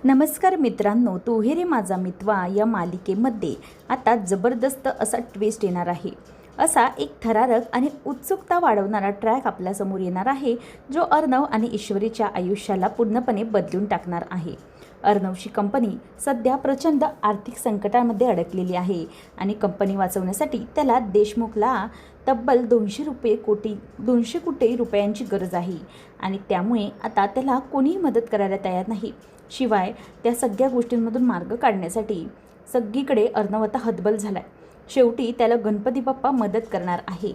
नमस्कार मित्रांनो, तू हे रे माझा मितवा या मालिकेमध्ये आता जबरदस्त असा ट्विस्ट येणार आहे. असा एक थरारक आणि उत्सुकता वाढवणारा ट्रॅक आपल्यासमोर येणार आहे, जो अर्णव आणि ईश्वरीच्या आयुष्याला पूर्णपणे बदलून टाकणार आहे. अर्णवची कंपनी सध्या प्रचंड आर्थिक संकटामध्ये अडकलेली आहे आणि कंपनी वाचवण्यासाठी त्याला देशमुखला तब्बल 200 कोटी रुपयांची गरज आहे आणि त्यामुळे आता त्याला कोणीही मदत करायला तयार नाही. शिवाय त्या सगळ्या गोष्टींमधून मार्ग काढण्यासाठी सगळीकडे अर्णव आता हतबल झाला आहे. शेवटी त्याला गणपती बाप्पा मदत करणार आहे.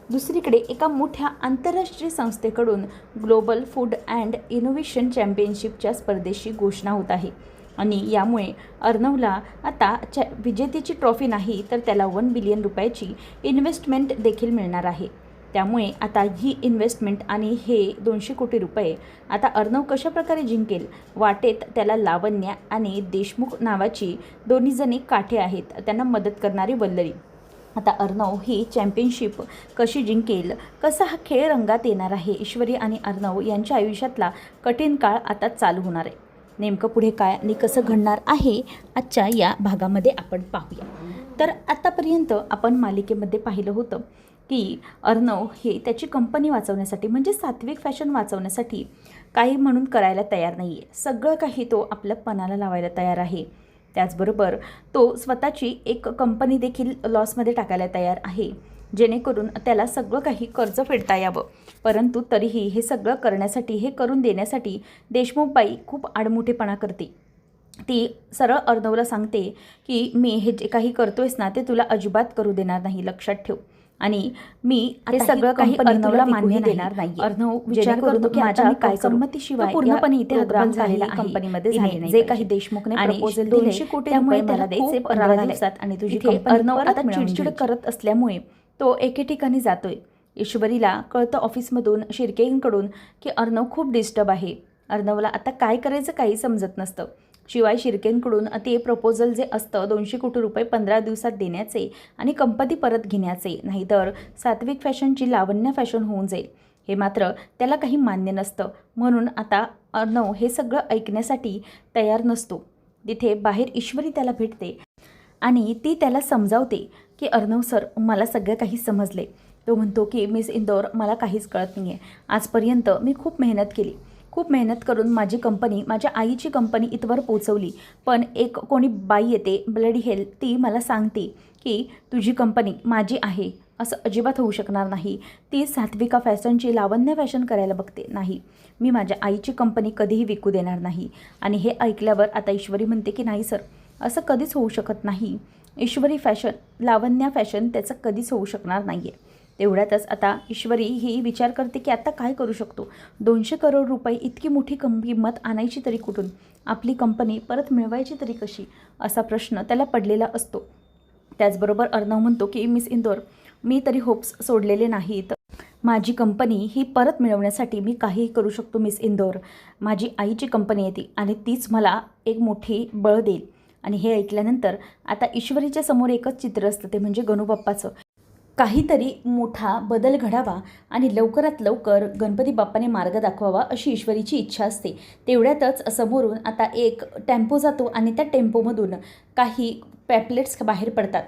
दुसरीकडे एका मोठ्या आंतरराष्ट्रीय संस्थेकडून ग्लोबल फूड अँड इनोव्हेशन चॅम्पियनशिपच्या स्पर्धेची घोषणा होत आहे आणि यामुळे अर्णवला आता विजेतेची ट्रॉफी नाही तर त्याला 1 बिलियन रुपयाची इन्व्हेस्टमेंट देखील मिळणार आहे. त्यामुळे आता ही इन्व्हेस्टमेंट आणि हे 200 कोटी रुपये आता अर्णव कशाप्रकारे जिंकेल. वाटेत त्याला लावण्या आणि देशमुख नावाची दोन्ही जणी काठे आहेत, त्यांना मदत करणारी वल्लरी. आता अर्णव ही चॅम्पियनशिप कशी जिंकेल, कसा हा खेळ रंगात येणार आहे. ईश्वरी आणि अर्णव यांच्या आयुष्यातला कठीण काळ आता चालू होणार आहे. नेमकं पुढे काय आणि कसं घडणार आहे आजच्या या भागामध्ये आपण पाहूया. तर आतापर्यंत आपण मालिकेमध्ये पाहिलं होतं की अर्णव हे त्याची कंपनी वाचवण्यासाठी म्हणजे सात्विक फॅशन वाचवण्यासाठी काही म्हणून करायला तयार नाही आहे. सगळं काही तो आपल्या पणाला लावायला तयार आहे. त्याचबरोबर तो स्वतःची एक कंपनी देखील लॉसमध्ये टाकायला तयार आहे, जेणेकरून त्याला सगळं काही कर्ज फेडता यावं. परंतु तरीही हे सगळं करण्यासाठी, हे करून देण्यासाठी देशमुखबाई खूप आडमुठेपणा करते. ती सरळ अर्णवला सांगते की मी हे जे काही करतोयस ना ते तुला अजिबात करू देणार नाही, लक्षात ठेव. आणि मी हे सगळं काही अर्णवला मान्य देणार नाही. अर्णव विचार करतो की माझ्या काय संमतीशिवाय पूर्णपणे इथे हतबल झालेला कंपनीमध्ये झाले नाही. जे काही देशमुखने प्रपोजल दिले 200 कोटी त्यामुळे मला द्यायचे 15 दिवसात आणि तुझी अर्णव आता चिडचिड करत असल्यामुळे तो एके ठिकाणी जातोय. ईश्वरीला कळतं ऑफिसमधून शिर्केंकडून की अर्णव खूप डिस्टर्ब आहे. अर्णवला आता काय करायचं काही समजत नसतं. शिवाय शिर्केंकडून ते प्रपोजल जे असतं 200 कोटी रुपये 15 दिवसात देण्याचे आणि कंपनी परत घेण्याचे, नाहीतर सात्विक फॅशनची लावण्य फॅशन होऊन जाईल, हे मात्र त्याला काही मान्य नसतं. म्हणून आता अर्णव हे सगळं ऐकण्यासाठी तयार नसतो. तिथे बाहेर ईश्वरी त्याला भेटते आणि ती त्याला समजावते की अर्णव सर, मला सगळं काही समजले. तो म्हणतो की मिस इंदौर, मला काहीच कळत नाही आहे. आजपर्यंत मी खूप मेहनत करून माझी कंपनी, माझ्या आईची कंपनी इथवर पोचवली. पण एक कोणी बाई येते, ब्लडी हेल, ती मला सांगते की तुझी कंपनी माझी आहे. असं अजिबात होऊ शकणार नाही. ती सात्विका फॅशनची लावण्य फॅशन करायला बघते. नाही, मी माझ्या आईची कंपनी कधीही विकू देणार नाही. आणि हे ऐकल्यावर आता ईश्वरी म्हणते की नाही सर, असं कधीच होऊ शकत नाही. ईश्वरी फॅशन, लावण्य फॅशन त्याचं कधीच होऊ शकणार नाही आहे. तेवढ्यातच आता ईश्वरी ही विचार करते की आता काय करू शकतो. 200 करोड रुपये इतकी मोठी किंमत आणायची तरी कुठून, आपली कंपनी परत मिळवायची तरी कशी, असा प्रश्न त्याला पडलेला असतो. त्याचबरोबर अर्णव म्हणतो की मिस इंदौर, मी तरी होप्स सोडलेले नाहीत. माझी कंपनी ही परत मिळवण्यासाठी मी काहीही करू शकतो मिस इंदौर. माझी आईची कंपनी येते आणि तीच मला एक मोठी बळ देईल. आणि हे ऐकल्यानंतर आता ईश्वरीच्या समोर एकच चित्र असतं, ते म्हणजे गणूबाप्पाचं. काहीतरी मोठा बदल घडावा आणि लवकरात लवकर गणपती बाप्पाने मार्ग दाखवावा अशी ईश्वरीची इच्छा असते. तेवढ्यातच समोरून आता एक टेम्पो जातो आणि त्या टेम्पोमधून काही पॅम्पलेट्स बाहेर पडतात.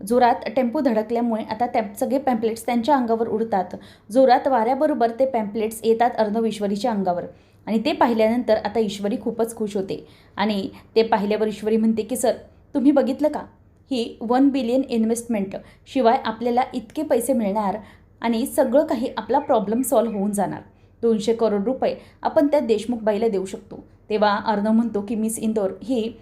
जोरात टेम्पो धडकल्यामुळे आता सगळे पॅम्पलेट्स त्यांच्या अंगावर उडतात. जोरात वाऱ्याबरोबर ते पॅम्पलेट्स येतात अर्णव ईश्वरीच्या अंगावर आणि ते पाहिल्यानंतर आता ईश्वरी खूपच खुश होते. आणि ते पाहिल्यावर ईश्वरी म्हणते की सर, तुम्ही बघितलं का, ही 1 बिलियन इन्व्हेस्टमेंट शिवाय आपल्याला इतके पैसे मिळणार आणि सगळं काही आपला प्रॉब्लेम सॉल्व्ह होऊन जाणार. 200 करोड रुपये आपण त्या देशमुखबाईला देऊ शकतो. तेव्हा अर्णव म्हणतो की मिस इंदौर, ही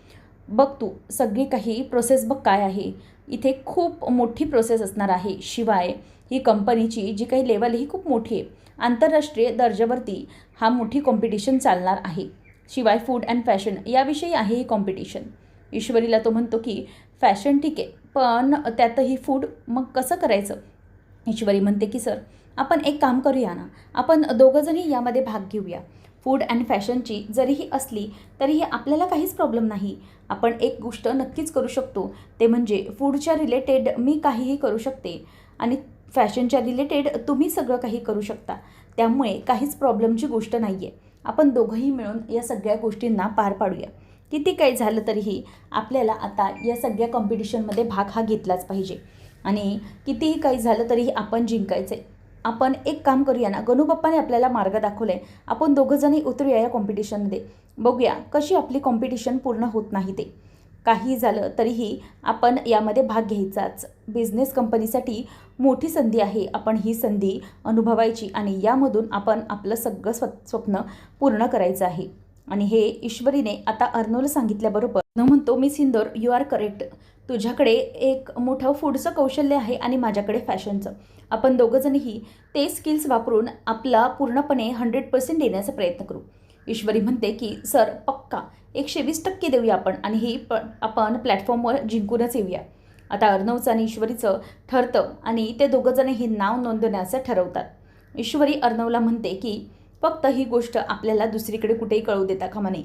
बघ तू सगळी काही प्रोसेस बघ काय आहे. इथे खूप मोठी प्रोसेस असणार आहे. शिवाय ही कंपनीची जी काही लेवल ही खूप मोठी आहे. आंतरराष्ट्रीय दर्जावरती हा मोठी कॉम्पिटिशन चालणार आहे. शिवाय फूड अँड फॅशन याविषयी आहे ही कॉम्पिटिशन. ईश्वरीला तो म्हणतो की फॅशन ठीक आहे, पण त्यातही फूड, मग कसं करायचं. ईश्वरी म्हणते की सर, आपण एक काम करूया ना, आपण दोघंजणी यामध्ये भाग घेऊया. फूड अँड फॅशनची जरीही असली तरीही आपल्याला काहीच प्रॉब्लेम नाही. आपण एक गोष्ट नक्कीच करू शकतो, ते म्हणजे फूडच्या रिलेटेड मी काहीही करू शकते आणि फॅशनच्या रिलेटेड तुम्ही सगळं काही करू शकता. त्यामुळे काहीच प्रॉब्लेमची गोष्ट नाही आहे. आपण दोघंही मिळून या सगळ्या गोष्टींना पार पाडूया. किती काही झालं तरीही आपल्याला आता या सगळ्या कॉम्पिटिशनमध्ये भाग हा घेतलाच पाहिजे आणि कितीही काही झालं तरीही आपण जिंकायचं आहे. आपण एक काम करूया ना, गणूबाप्पाने आपल्याला मार्ग दाखवला आहे. आपण दोघंजणही उतरूया या कॉम्पिटिशनमध्ये. बघूया कशी आपली कॉम्पिटिशन पूर्ण होत नाही ते. काही झालं तरीही आपण यामध्ये भाग घ्यायचाच. बिझनेस कंपनीसाठी मोठी संधी आहे. आपण ही संधी अनुभवायची आणि यामधून आपण आपलं सगळं स्वप्न पूर्ण करायचं आहे. आणि हे ईश्वरीने आता अर्णवला सांगितल्याबरोबर अर्णव म्हणतो, miss Indore, you are correct. तुझ्याकडे एक मोठं फूडचं कौशल्य आहे आणि माझ्याकडे फॅशनचं. आपण दोघंजणही ते स्किल्स वापरून आपला पूर्णपणे 100% देण्याचा प्रयत्न करू. ईश्वरी म्हणते की सर पक्का 120% देऊया आपण आणि ही आपण प्लॅटफॉर्मवर जिंकूनच येऊया. आता अर्णवचं आणि ईश्वरीचं ठरतं आणि ते दोघंजणही नाव नोंदवण्याचं ठरवतात. ईश्वरी अर्णवला म्हणते की फक्त ही गोष्ट आपल्याला दुसरीकडे कुठेही कळू देता कामा नये.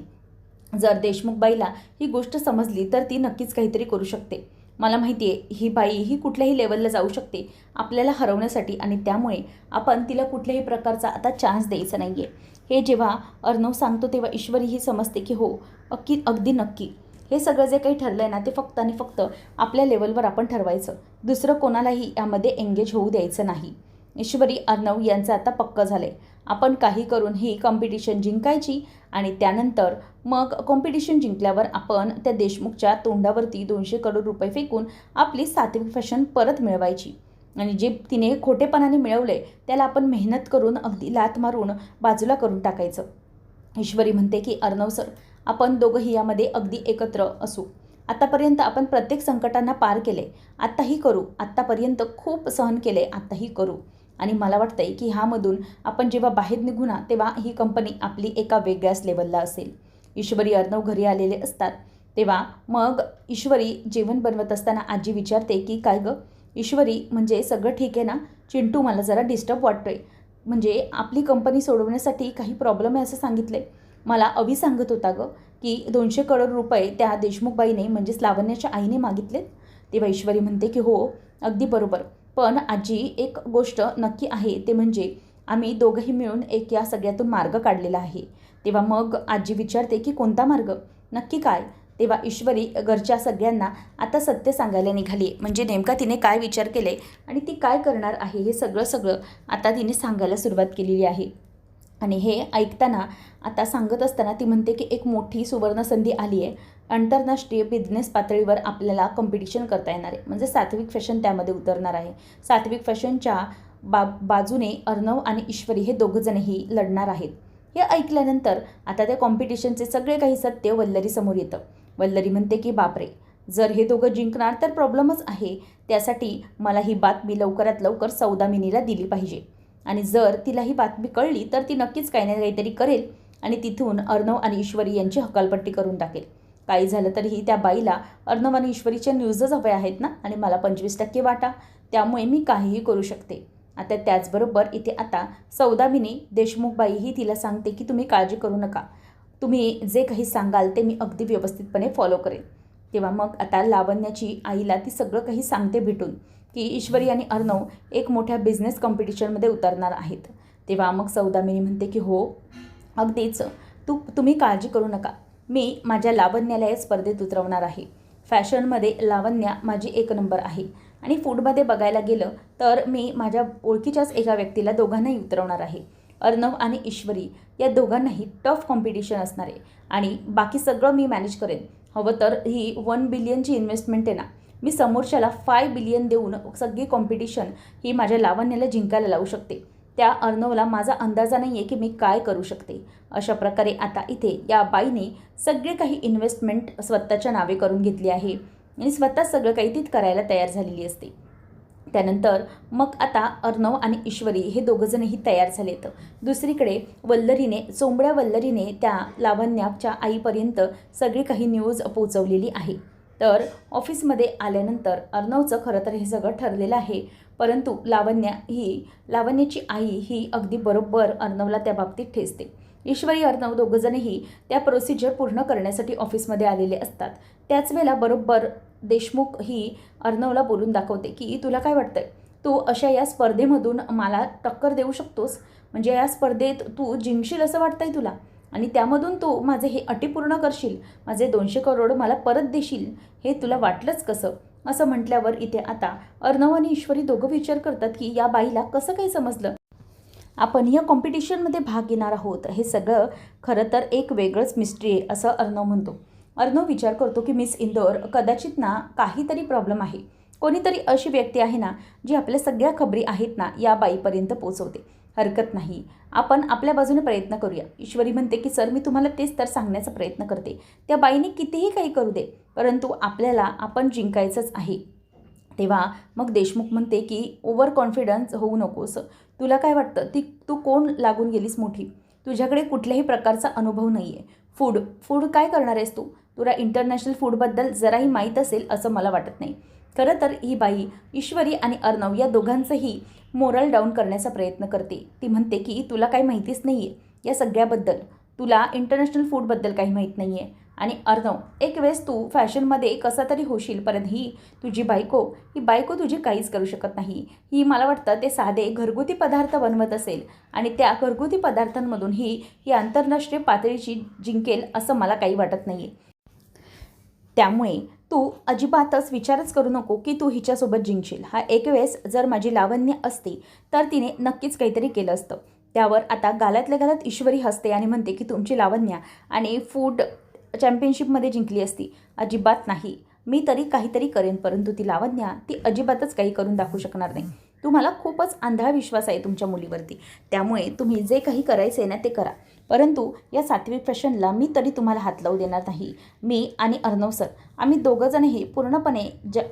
जर देशमुखबाईला ही गोष्ट समजली तर ती नक्कीच काहीतरी करू शकते. मला माहिती आहे ही बाई ही कुठल्याही लेवलला जाऊ शकते आपल्याला हरवण्यासाठी आणि त्यामुळे आपण तिला कुठल्याही प्रकारचा आता चान्स द्यायचा नाही आहे. हे जेव्हा अर्णव सांगतो तेव्हा ईश्वरी ही समजते की हो अगदी नक्की हे सगळं जे काही ठरलं आहे ना ते फक्त आणि फक्त आपल्या लेवलवर आपण ठरवायचं. दुसरं कोणालाही यामध्ये एंगेज होऊ द्यायचं नाही. ईश्वरी अर्णव यांचं आता पक्कं झालं आहे. आपण काही करून ही कॉम्पिटिशन जिंकायची आणि त्यानंतर मग कॉम्पिटिशन जिंकल्यावर आपण त्या देशमुखच्या तोंडावरती 200 करोड रुपये फेकून आपली सात्विक फॅशन परत मिळवायची आणि जे तिने खोटेपणाने मिळवले त्याला आपण मेहनत करून अगदी लाथ मारून बाजूला करून टाकायचं. ईश्वरी म्हणते की अर्णव सर, आपण दोघंही यामध्ये अगदी एकत्र असू. आत्तापर्यंत आपण प्रत्येक संकटांना पार केले, आत्ताही करू. आत्तापर्यंत खूप सहन केले, आत्ताही करू. आणि मला वाटतं आहे की ह्यामधून आपण जेव्हा बाहेर निघू ना तेव्हा ही कंपनी आपली एका वेगळ्याच लेवलला असेल. ईश्वरी अर्णव घरी आलेले असतात तेव्हा मग ईश्वरी जेवण बनवत असताना आजी विचारते की काय गं ईश्वरी, म्हणजे सगळं ठीक आहे ना? चिंटू मला जरा डिस्टर्ब वाटतो आहे. म्हणजे आपली कंपनी सोडवण्यासाठी काही प्रॉब्लेम आहे असं सांगितलं आहे. मला अवी सांगत होता गं की 200 करोड रुपये त्या देशमुखबाईने म्हणजेच लावण्याच्या आईने मागितलेत. तेव्हा ईश्वरी म्हणते की हो अगदी बरोबर, पण आजी एक गोष्ट नक्की आहे ते म्हणजे आम्ही दोघंही मिळून एक या सगळ्यातून मार्ग काढलेला आहे. तेव्हा मग आजी विचारते की कोणता मार्ग, नक्की काय? तेव्हा ईश्वरी घरच्या सगळ्यांना आता सत्य सांगायला निघाली. म्हणजे नेमका तिने काय विचार केले आणि ती काय करणार आहे हे सगळं आता तिने सांगायला सुरुवात केलेली आहे. आणि हे ऐकताना आता सांगत असताना ती म्हणते की एक मोठी सुवर्ण संधी आली आहे. आंतरराष्ट्रीय बिझनेस पातळीवर आपल्याला कॉम्पिटिशन करता येणार आहे. म्हणजे सात्विक फॅशन त्यामध्ये उतरणार आहे. सात्विक फॅशनच्या बाजूने अर्णव आणि ईश्वरी हे दोघंजणही लढणार आहेत. हे ऐकल्यानंतर आता त्या कॉम्पिटिशनचे सगळे काही सत्य वल्लरी समोर येतं. वल्लरी म्हणते की बापरे, जर हे दोघं जिंकणार तर प्रॉब्लेमच आहे. त्यासाठी मला ही बातमी लवकरात लवकर सौदामिनीला दिली पाहिजे आणि जर तिला ही बातमी कळली तर ती नक्कीच काही ना काहीतरी करेल आणि तिथून अर्णव आणि ईश्वरी यांची हकालपट्टी करून टाकेल. काही झालं तरीही त्या बाईला अर्णव आणि ईश्वरीच्या न्यूजच हव्या आहेत ना आणि मला 25% वाटा, त्यामुळे मी काहीही करू शकते. आता त्याचबरोबर इथे आता सौदामिनी देशमुखबाई ही तिला सांगते की तुम्ही काळजी करू नका, तुम्ही जे काही सांगाल ते मी अगदी व्यवस्थितपणे फॉलो करेन. तेव्हा मग आता लावण्याची आईला ती सगळं काही सांगते भेटून की ईश्वरी आणि अर्णव एक मोठ्या बिझनेस कॉम्पिटिशनमध्ये उतरणार आहेत. तेव्हा मग सौदामिनी म्हणते की हो अगदीच, तुम्ही काळजी करू नका, मी माझ्या लावण्याला या स्पर्धेत उतरवणार आहे. फॅशनमध्ये लावण्या माझी एक नंबर आहे आणि फूडमध्ये बघायला गेलं तर मी माझ्या ओळखीच्याच एका व्यक्तीला दोघांनाही उतरवणार आहे. अर्णव आणि ईश्वरी या दोघांनाही टफ कॉम्पिटिशन असणार आहे आणि बाकी सगळं मी मॅनेज करेन. हवं तर ही 1 बिलियनची इन्व्हेस्टमेंट आहे ना, मी समोरच्याला 5 बिलियन देऊन सगळी कॉम्पिटिशन ही माझ्या लावण्याला जिंकायला लावू शकते. त्या अर्णवला माझा अंदाजा नाही आहे की मी काय करू शकते. अशा प्रकारे आता इथे या बाईने सगळे काही इन्व्हेस्टमेंट स्वतःच्या नावे करून घेतली आहे आणि स्वतः सगळं काही ती करायला तयार झालेली असते. त्यानंतर मग आता अर्णव आणि ईश्वरी हे दोघंजणही तयार झालेत. दुसरीकडे चोंबड्या वल्लरीने त्या लावण्याच्या आईपर्यंत सगळी काही न्यूज पोचवलेली आहे. तर ऑफिसमध्ये आल्यानंतर अर्णवचं खरं तर हे सगळं ठरलेलं आहे, परंतु लावण्याची आई ही अगदी बरोबर अर्णवला त्या बाबतीत ठेचते. ईश्वरी अर्णव दोघंजणही त्या प्रोसिजर पूर्ण करण्यासाठी ऑफिसमध्ये आलेले असतात. त्याच वेळेला बरोबर देशमुख ही अर्णवला बोलून दाखवते की तुला काय वाटतंय, तू अशा या स्पर्धेमधून मला टक्कर देऊ शकतोस? म्हणजे या स्पर्धेत तू जिंकशील असं वाटतंय तुला? आणि त्यामधून तू माझे हे अटी पूर्ण करशील, माझे 200 करोड मला परत देशील, हे तुला वाटलंच कसं? असं म्हटल्यावर इथे आता अर्णव आणि ईश्वरी दोघं विचार करतात की या बाईला कसं काही समजलं. आपण या कॉम्पिटिशनमध्ये भाग घेणार आहोत, हे सगळं खरं तर एक वेगळंच मिस्ट्री आहे असं अर्णव म्हणतो. अर्णव विचार करतो की मिस इंदोर कदाचित ना काहीतरी प्रॉब्लेम आहे. कोणीतरी अशी व्यक्ती आहे ना जी आपल्या सगळ्या खबरी आहेत ना या बाईपर्यंत पोचवते. हरकत नाही, आपण आपल्या बाजूने प्रयत्न करूया. ईश्वरी म्हणते की सर, मी तुम्हाला तेच तर सांगण्याचा प्रयत्न करते. त्या बाईने कितीही काही करू दे, परंतु आपल्याला आपण जिंकायचंच आहे. तेव्हा मग देशमुख म्हणते की ओव्हर कॉन्फिडन्स होऊ नकोस. तुला काय वाटतं, तू कोण लागून गेलीस मोठी? तुझ्याकडे कुठल्याही प्रकारचा अनुभव नाही आहे. फूड काय करणार आहेस तू? तुला इंटरनॅशनल फूडबद्दल जराही माहीत असेल असं मला वाटत नाही. खरं तर ही बाई ईश्वरी आणि अर्णव या दोघांचंही मोरल डाऊन करण्याचा प्रयत्न करते. ती म्हणते की तुला काही माहितीच नाही आहे या सगळ्याबद्दल. तुला इंटरनॅशनल फूडबद्दल काही माहीत नाही आहे. आणि अर्णव, एक वेळेस तू फॅशनमध्ये कसा तरी होशील, परत ही तुझी बायको तुझी काहीच करू शकत नाही. ही मला वाटतं ते साधे घरगुती पदार्थ बनवत असेल आणि त्या घरगुती पदार्थांमधून ही आंतरराष्ट्रीय पातळीची जिंकेल असं मला काही वाटत नाही आहे. त्यामुळे तू अजिबातच विचारच करू नको की तू हिच्यासोबत जिंकशील. हा एक वेळेस जर माझी लावण्य असती तर तिने नक्कीच काहीतरी केलं असतं. त्यावर आता गालातल्या गालात ईश्वरी हसते आणि म्हणते की तुमची लावण्य आणि फूड चॅम्पियनशिपमध्ये जिंकली असती. अजिबात नाही. मी तरी काहीतरी करेन, परंतु ती लावण्य ती अजिबातच काही करून दाखवू शकणार नाही. तुम्हाला खूपच आंधळा विश्वास आहे तुमच्या मुलीवरती. त्यामुळे तुम्ही जे काही करायचं आहे ना ते करा, परंतु या सात्विक फॅशनला मी तरी तुम्हाला हात लावू देणार नाही. मी आणि अर्णव सर, आम्ही दोघंजणही पूर्णपणे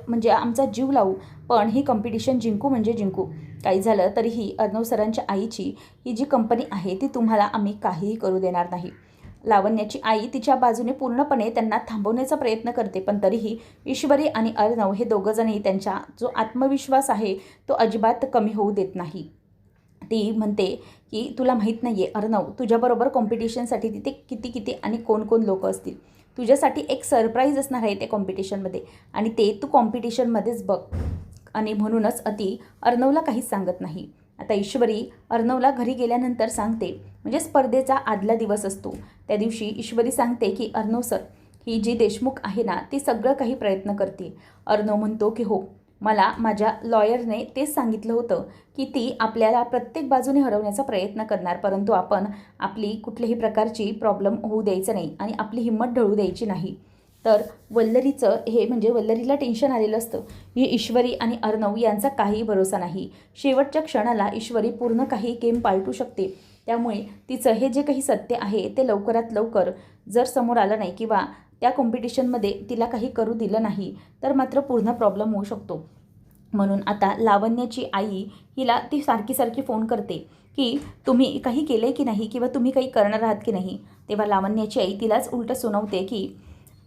म्हणजे आमचा जीव लावू, पण ही कॉम्पिटिशन जिंकू म्हणजे जिंकू. काही झालं तरीही अर्णव सरांच्या आईची ही जी कंपनी आहे ती तुम्हाला आम्ही काहीही करू देणार नाही. लावण्याची आई तिच्या बाजूने पूर्णपणे त्यांना थांबवण्याचा प्रयत्न करते, पण तरीही ईश्वरी आणि अर्णव हे दोघंजणही त्यांचा जो आत्मविश्वास आहे तो अजिबात कमी होऊ देत नाही. ती म्हणते की तुला माहीत नाही आहे अर्णव, तुझ्याबरोबर कॉम्पिटिशनसाठी तिथे किती आणि कोण लोक असतील. तुझ्यासाठी एक सरप्राईज असणार आहे ते कॉम्पिटिशनमध्ये, आणि ते तू कॉम्पिटिशनमध्येच बघ. आणि म्हणूनच ती अर्णवला काहीच सांगत नाही. आता ईश्वरी अर्णवला घरी गेल्यानंतर सांगते, म्हणजे स्पर्धेचा आदला दिवस असतो त्या दिवशी ईश्वरी सांगते की अर्णव सर, ही जी देशमुख आहे ना ती सगळं काही प्रयत्न करते. अर्णव म्हणतो की हो, मला माझ्या लॉयरने तेच सांगितलं होतं की ती आपल्याला प्रत्येक बाजूने हरवण्याचा प्रयत्न करणार, परंतु आपण आपली कुठल्याही प्रकारची प्रॉब्लेम होऊ द्यायचं नाही आणि आपली हिंमत ढळू द्यायची नाही. तर वल्लरीचं हे म्हणजे वल्लरीला टेन्शन आलेलं असतं. ही ईश्वरी आणि अर्णव यांचा काही भरोसा नाही. शेवटच्या क्षणाला ईश्वरी पूर्ण काही गेम पालटू शकते. त्यामुळे तिचं हे जे काही सत्य आहे ते लवकरात लवकर जर समोर आलं नाही किंवा त्या कॉम्पिटिशनमध्ये तिला काही करू दिलं नाही तर मात्र पूर्ण प्रॉब्लेम होऊ शकतो. म्हणून आता लावण्याची आई हिला ती सारखी फोन करते की तुम्ही काही केलं आहे की नाही किंवा तुम्ही काही करणार आहात की नाही. तेव्हा लावण्याची आई तिलाच उलटं सुनावते की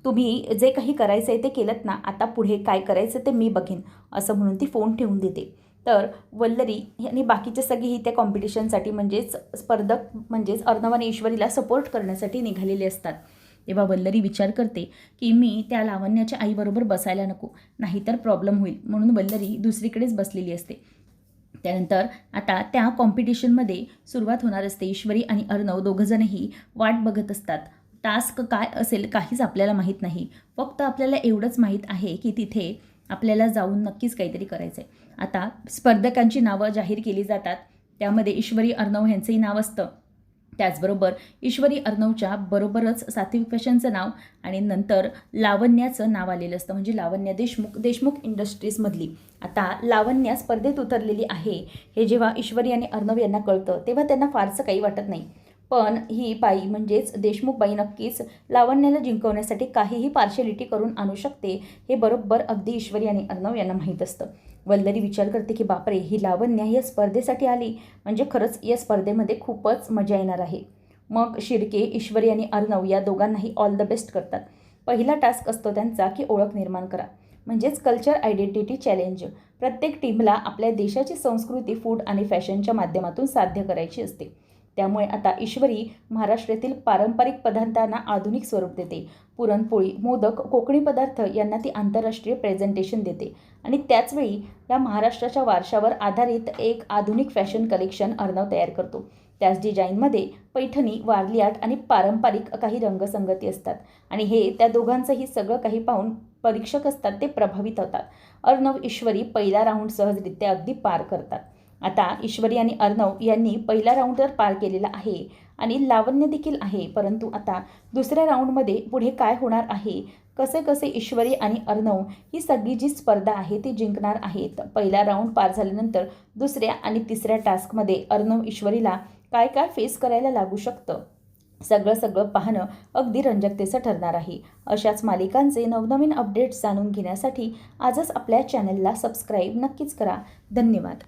तुम्ही जे काही करायचं आहे ते केलंत ना, आता पुढे काय करायचं ते मी बघेन, असं म्हणून ती फोन ठेवून देते. तर वल्लरी आणि बाकीचे सगळेही त्या कॉम्पिटिशनसाठी म्हणजेच स्पर्धक म्हणजेच अर्णव आणि ईश्वरीला सपोर्ट करण्यासाठी निघालेले असतात. तेव्हा वल्लरी विचार करते की मी त्या लावण्याच्या आईबरोबर बसायला नको, नाहीतर प्रॉब्लेम होईल, म्हणून वल्लरी दुसरीकडेच बसलेली असते. त्यानंतर आता त्या कॉम्पिटिशनमध्ये सुरुवात होणार असते. ईश्वरी आणि अर्णव दोघंजणही वाट बघत असतात. टास्क काय असेल काहीच आपल्याला माहीत नाही. फक्त आपल्याला एवढंच माहीत आहे की तिथे आपल्याला जाऊन नक्कीच काहीतरी करायचं आहे. आता स्पर्धकांची नावं जाहीर केली जातात. त्यामध्ये ईश्वरी अर्णव यांचंही नाव असतं. त्याचबरोबर ईश्वरी अर्णवच्या बरोबरच सात्विक फॅशनचं नाव आणि नंतर लावण्याचं नाव आलेलं असतं, म्हणजे लावण्या देशमुख इंडस्ट्रीजमधली. आता लावण्या स्पर्धेत उतरलेली आहे हे जेव्हा ईश्वरी आणि अर्णव यांना कळतं तेव्हा त्यांना फारसं काही वाटत नाही. पण ही बाई म्हणजेच देशमुख बाई नक्कीच लावण्याला जिंकवण्यासाठी काहीही पार्शलिटी करून आणू शकते हे बरोबर अगदी ईश्वरी आणि अर्णव यांना माहीत असतं. वल्लरी विचार करते की बापरे, ही लावण्या या स्पर्धेसाठी आली म्हणजे खरंच या स्पर्धेमध्ये खूपच मजा येणार आहे. मग शिर्के, ईश्वरी आणि अर्णव या दोघांनाही ऑल द बेस्ट करतात. पहिला टास्क असतो त्यांचा की ओळख निर्माण करा, म्हणजेच कल्चर आयडेंटिटी चॅलेंज. प्रत्येक टीमला आपल्या देशाची संस्कृती फूड आणि फॅशनच्या माध्यमातून साध्य करायची असते. त्यामुळे आता ईश्वरी महाराष्ट्रातील पारंपरिक पदार्थांना आधुनिक स्वरूप देते. पुरणपोळी, मोदक, कोकणी पदार्थ यांना ती आंतरराष्ट्रीय प्रेझेंटेशन देते आणि त्याचवेळी या महाराष्ट्राच्या वारशावर आधारित एक आधुनिक फॅशन कलेक्शन अर्णव तयार करतो. त्याच डिझाईनमध्ये पैठणी, वारली आर्ट आणि पारंपरिक काही रंगसंगती असतात आणि हे त्या दोघांचंही सगळं काही पाहून परीक्षक असतात ते प्रभावित होतात. अर्णव, ईश्वरी पहिला राऊंड सहजरित्या अगदी पार करतात. आता ईश्वरी आणि अर्णव यांनी पहिला राऊंड तर पार केलेला आहे आणि लावण्य देखील आहे, परंतु आता दुसऱ्या राऊंडमध्ये पुढे काय होणार आहे, कसे कसे ईश्वरी आणि अर्णव ही सगळी जी स्पर्धा आहे ती जिंकणार आहेत. पहिला राऊंड पार झाल्यानंतर दुसऱ्या आणि तिसऱ्या टास्कमध्ये अर्णव ईश्वरीला काय काय फेस करायला लागू शकतं, सगळं पाहणं अगदी रंजकतेचं ठरणार आहे. अशाच मालिकांचे नवनवीन अपडेट्स जाणून घेण्यासाठी आजच आपल्या चॅनलला सबस्क्राईब नक्कीच करा. धन्यवाद.